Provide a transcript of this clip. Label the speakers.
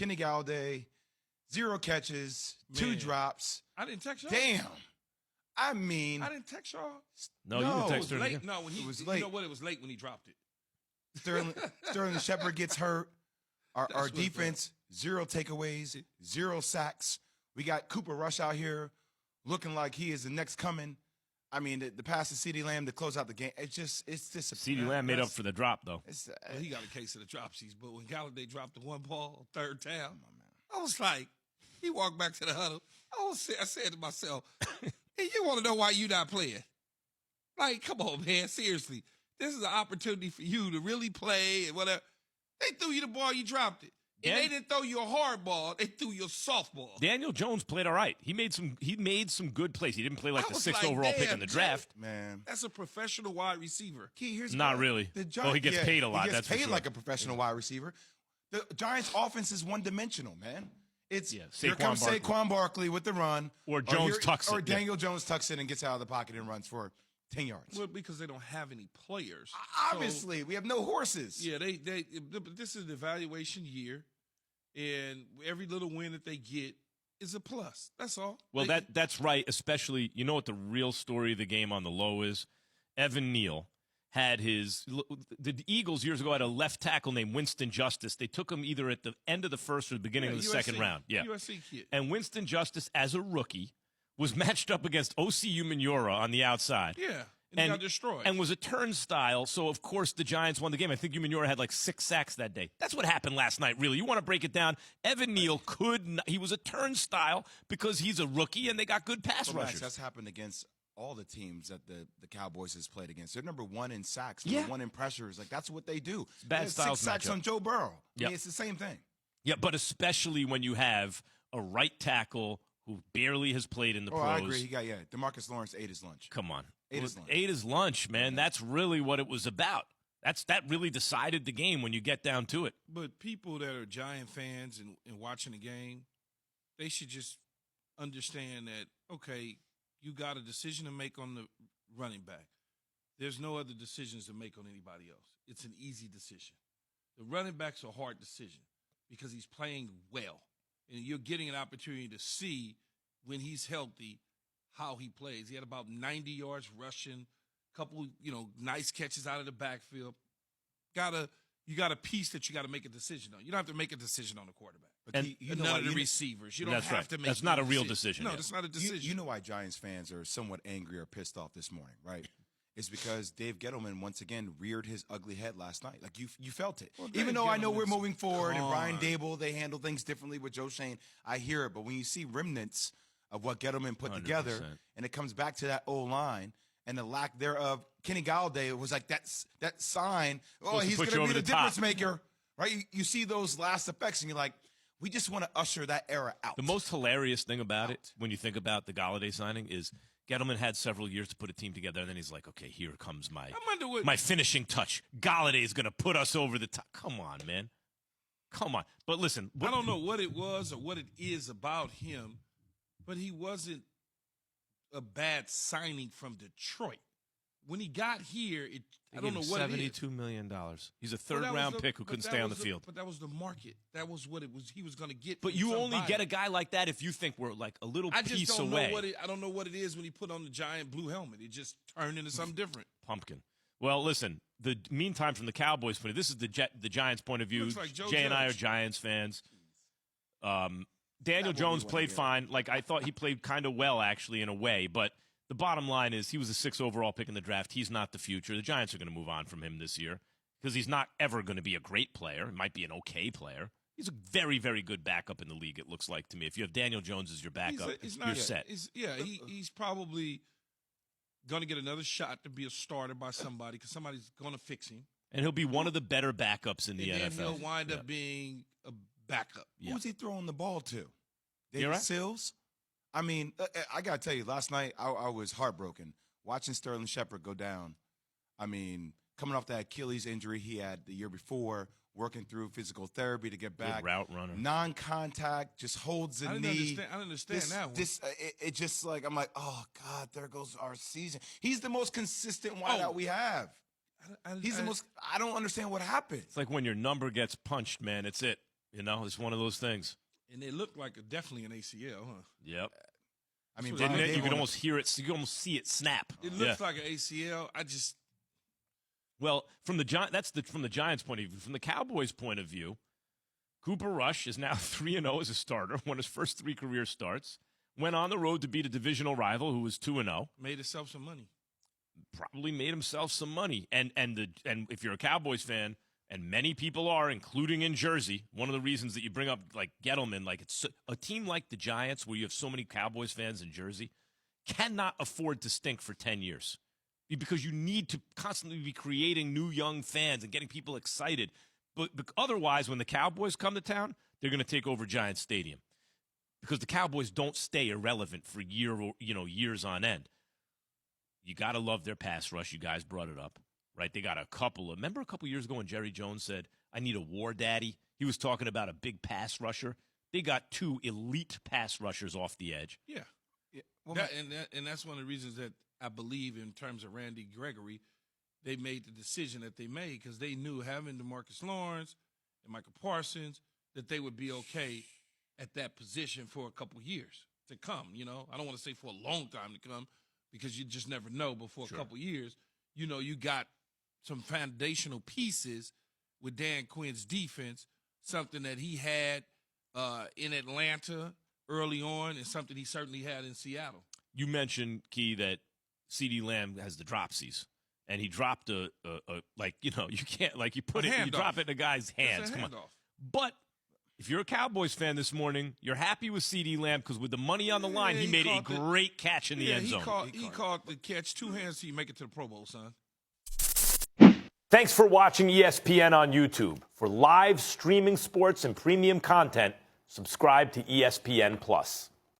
Speaker 1: Kenny Galloway, 0 catches,
Speaker 2: Man.
Speaker 1: 2 drops.
Speaker 2: I didn't text y'all.
Speaker 1: Damn. I mean,
Speaker 2: I didn't text y'all.
Speaker 3: No, you
Speaker 1: No,
Speaker 3: can
Speaker 2: It
Speaker 3: text
Speaker 2: was
Speaker 3: her.
Speaker 2: late.
Speaker 3: again.
Speaker 2: No, when he
Speaker 1: It was
Speaker 2: You
Speaker 1: late.
Speaker 2: know what? It was late when he dropped it.
Speaker 1: Sterling Shepard gets hurt. Our
Speaker 2: what's
Speaker 1: defense, 0 takeaways, 0 sacks. We got Cooper Rush out here looking like he is the next coming. I mean, the pass to CeeDee Lamb to close out the game. It's just
Speaker 3: CeeDee Lamb made up for the drop, though.
Speaker 2: Well, he got a case of the dropsies, but when Galladay dropped the one ball, 3rd down, I was like, he walked back to the huddle. I said to myself, hey, you want to know why you not playing? Like, come on, man, seriously. This is an opportunity for you to really play and whatever. They threw you the ball, you dropped it. And they didn't throw you a hard ball, they threw you a softball.
Speaker 3: Daniel Jones played all right. He made some good plays. He didn't play like
Speaker 2: I
Speaker 3: the
Speaker 2: was
Speaker 3: 6th
Speaker 2: like,
Speaker 3: overall pick
Speaker 2: damn,
Speaker 3: in the draft.
Speaker 1: Man.
Speaker 2: That's a professional wide receiver.
Speaker 1: Here's
Speaker 3: Not really. Well, he gets paid a lot.
Speaker 1: He gets
Speaker 3: that's for
Speaker 1: paid
Speaker 3: sure.
Speaker 1: like a professional wide receiver. The Giants' offense is one-dimensional, man. It's here
Speaker 3: Saquon
Speaker 1: comes
Speaker 3: Barkley.
Speaker 1: Saquon Barkley with the run,
Speaker 3: Or Jones tucks it.
Speaker 1: or Daniel Jones tucks it and gets out of the pocket and runs for 10 yards.
Speaker 2: Well, because they don't have any players.
Speaker 1: Obviously, we have no horses.
Speaker 2: Yeah, this is an evaluation year, and every little win that they get is a plus. That's all.
Speaker 3: Well, that's right. Especially, you know what the real story of the game on the low is? Evan Neal had the Eagles years ago had a left tackle named Winston Justice. They took him either at the end of the first or the beginning of the second round. Yeah,
Speaker 2: USC kid.
Speaker 3: And Winston Justice, as a rookie, was matched up against OCU Minora on the outside.
Speaker 2: Yeah, and he got destroyed.
Speaker 3: And was a turnstile, so of course the Giants won the game. I think Umanura had like 6 sacks that day. That's what happened last night, really. You want to break it down? Evan Neal he was a turnstile because he's a rookie and they got good pass
Speaker 1: Max,
Speaker 3: rushers.
Speaker 1: that's happened against all the teams that the Cowboys has played against. They're number 1 in sacks,
Speaker 3: Yeah.
Speaker 1: number 1 in pressures. Like, that's what they do.
Speaker 3: Bad
Speaker 1: They had
Speaker 3: styles
Speaker 1: 6 sacks
Speaker 3: matchup.
Speaker 1: on Joe Burrow.
Speaker 3: Yep.
Speaker 1: I mean, it's the same thing.
Speaker 3: Yeah, but especially when you have a right tackle who barely has played in the pros.
Speaker 1: I agree. He got, DeMarcus Lawrence ate his lunch.
Speaker 3: Come on.
Speaker 1: Ate his lunch.
Speaker 3: Ate his lunch, man. That's really what it was about. That really decided the game when you get down to it.
Speaker 2: But people that are Giant fans and watching the game, they should just understand that, okay, you got a decision to make on the running back. There's no other decisions to make on anybody else. It's an easy decision. The running back's a hard decision because he's playing well. And you're getting an opportunity to see when he's healthy how he plays. He had about 90 yards rushing, couple, nice catches out of the backfield. You got a piece that you got to make a decision on. You don't have to make a decision on the quarterback.
Speaker 1: But
Speaker 2: None of the receivers. You don't
Speaker 3: That's
Speaker 2: have
Speaker 3: right.
Speaker 2: to make
Speaker 3: That's not a real decision.
Speaker 2: No,
Speaker 3: yeah.
Speaker 2: that's not a decision.
Speaker 1: You know why Giants fans are somewhat angry or pissed off this morning, right? It's because Dave Gettleman once again reared his ugly head last night. Like, you felt it.
Speaker 2: Well,
Speaker 1: Even
Speaker 2: Dave
Speaker 1: though I know we're
Speaker 2: Gettleman's
Speaker 1: moving forward and Brian
Speaker 2: gone.
Speaker 1: Dable, they handle things differently with Joe Shane. I hear it. But when you see remnants of what Gettleman put together,
Speaker 3: 100%.
Speaker 1: and it comes back to that O-line and the lack thereof, Kenny Galloway was like that sign. Oh,
Speaker 3: Supposed to
Speaker 1: he's
Speaker 3: put
Speaker 1: going
Speaker 3: you
Speaker 1: to be
Speaker 3: over
Speaker 1: the
Speaker 3: the top.
Speaker 1: difference maker. Right? You see those last effects, and you're like, we just want to usher that era out.
Speaker 3: The most hilarious thing about it, when you think about the Galladay signing, is Gettleman had several years to put a team together, and then he's like, okay, here comes
Speaker 2: I wonder what
Speaker 3: my finishing touch. Galladay is going to put us over the top. Come on, man. Come on. But listen.
Speaker 2: I don't know what it was or what it is about him, but he wasn't a bad signing from Detroit. When he got here, I don't know what it is.
Speaker 3: $72 million. He's a
Speaker 2: Well, that was
Speaker 3: third-round
Speaker 2: the-
Speaker 3: pick who
Speaker 2: but
Speaker 3: couldn't
Speaker 2: that
Speaker 3: stay on the
Speaker 2: was
Speaker 3: field.
Speaker 2: But that was the market. That was what it was. He was going to get.
Speaker 3: But
Speaker 2: from
Speaker 3: you only
Speaker 2: somebody.
Speaker 3: get a guy like that if you think we're like a little
Speaker 2: I just
Speaker 3: piece
Speaker 2: don't
Speaker 3: away.
Speaker 2: know what I don't know what it is when he put on the giant blue helmet. It just turned into something different.
Speaker 3: Pumpkin. Well, listen. Meantime, from the Cowboys' point of view, this is the Giants' point of view.
Speaker 2: Looks like Joe
Speaker 3: Jay and I are
Speaker 2: Judge.
Speaker 3: Giants fans. Daniel
Speaker 1: That will
Speaker 3: Jones
Speaker 1: be
Speaker 3: played
Speaker 1: one
Speaker 3: fine. Like, I thought he played kind of well, actually, in a way. But the bottom line is he was a 6th overall pick in the draft. He's not the future. The Giants are going to move on from him this year because he's not ever going to be a great player. He might be an okay player. He's a very, very good backup in the league, it looks like to me. If you have Daniel Jones as your backup, you're set.
Speaker 2: He's probably going to get another shot to be a starter by somebody because somebody's going to fix him.
Speaker 3: And he'll be one of the better backups in the
Speaker 2: And then
Speaker 3: NFL.
Speaker 2: he'll wind up being a backup.
Speaker 3: Yeah.
Speaker 1: Who's he throwing the ball to?
Speaker 3: You're
Speaker 1: David
Speaker 3: right.
Speaker 1: Sills? I mean, I got to tell you, last night I was heartbroken watching Sterling Shepard go down. I mean, coming off that Achilles injury he had the year before, working through physical therapy to get back.
Speaker 3: Good route runner.
Speaker 1: Non-contact, just holds the
Speaker 2: I
Speaker 1: knee.
Speaker 2: didn't understand that one.
Speaker 1: It just like, I'm like, oh, God, there goes our season. He's the most consistent wideout we have. He's the most – I don't understand what happened.
Speaker 3: It's like when your number gets punched, man. It's it. You know, it's one of those things.
Speaker 2: And it looked like definitely an ACL, huh?
Speaker 3: Yep.
Speaker 1: I mean,
Speaker 2: Didn't
Speaker 1: Brian
Speaker 3: You
Speaker 1: Dable
Speaker 3: could almost hear it. You could almost see it snap.
Speaker 2: It looks like an ACL.
Speaker 3: Well, from the from the Giants' point of view. From the Cowboys' point of view, Cooper Rush is now 3-0 as a starter. Won his first 3 career starts. Went on the road to beat a divisional rival who was 2-0.
Speaker 2: made himself some money.
Speaker 3: Probably made himself some money. And if you're a Cowboys fan, and many people are, including in Jersey, one of the reasons that you bring up like Gettleman, like it's a team like the Giants, where you have so many Cowboys fans in Jersey, cannot afford to stink for 10 years because you need to constantly be creating new young fans and getting people excited. But otherwise, when the Cowboys come to town, they're going to take over Giants Stadium because the Cowboys don't stay irrelevant for years on end. You got to love their pass rush. You guys brought it up, right? They got remember a couple years ago when Jerry Jones said, I need a war daddy? He was talking about a big pass rusher. They got 2 elite pass rushers off the edge.
Speaker 2: Yeah.
Speaker 1: Well,
Speaker 2: And that's one of the reasons that I believe in terms of Randy Gregory, they made the decision that they made because they knew having DeMarcus Lawrence and Michael Parsons that they would be okay at that position for a couple years to come. You know, I don't want to say for a long time to come because you just never know. But for a couple years, you know, you got some foundational pieces with Dan Quinn's defense, something that he had in Atlanta early on and something he certainly had in Seattle.
Speaker 3: You mentioned, Key, that CeeDee Lamb has the dropsies. And he dropped you can't, like, you drop it in a guy's hands. Come on. But if you're a Cowboys fan this morning, you're happy with CeeDee Lamb because with the money on the line, he made a great catch in the end zone.
Speaker 2: He caught the catch 2 hands so you make it to the Pro Bowl, son.
Speaker 3: Thanks for watching ESPN on YouTube. For live streaming sports and premium content, subscribe to ESPN+.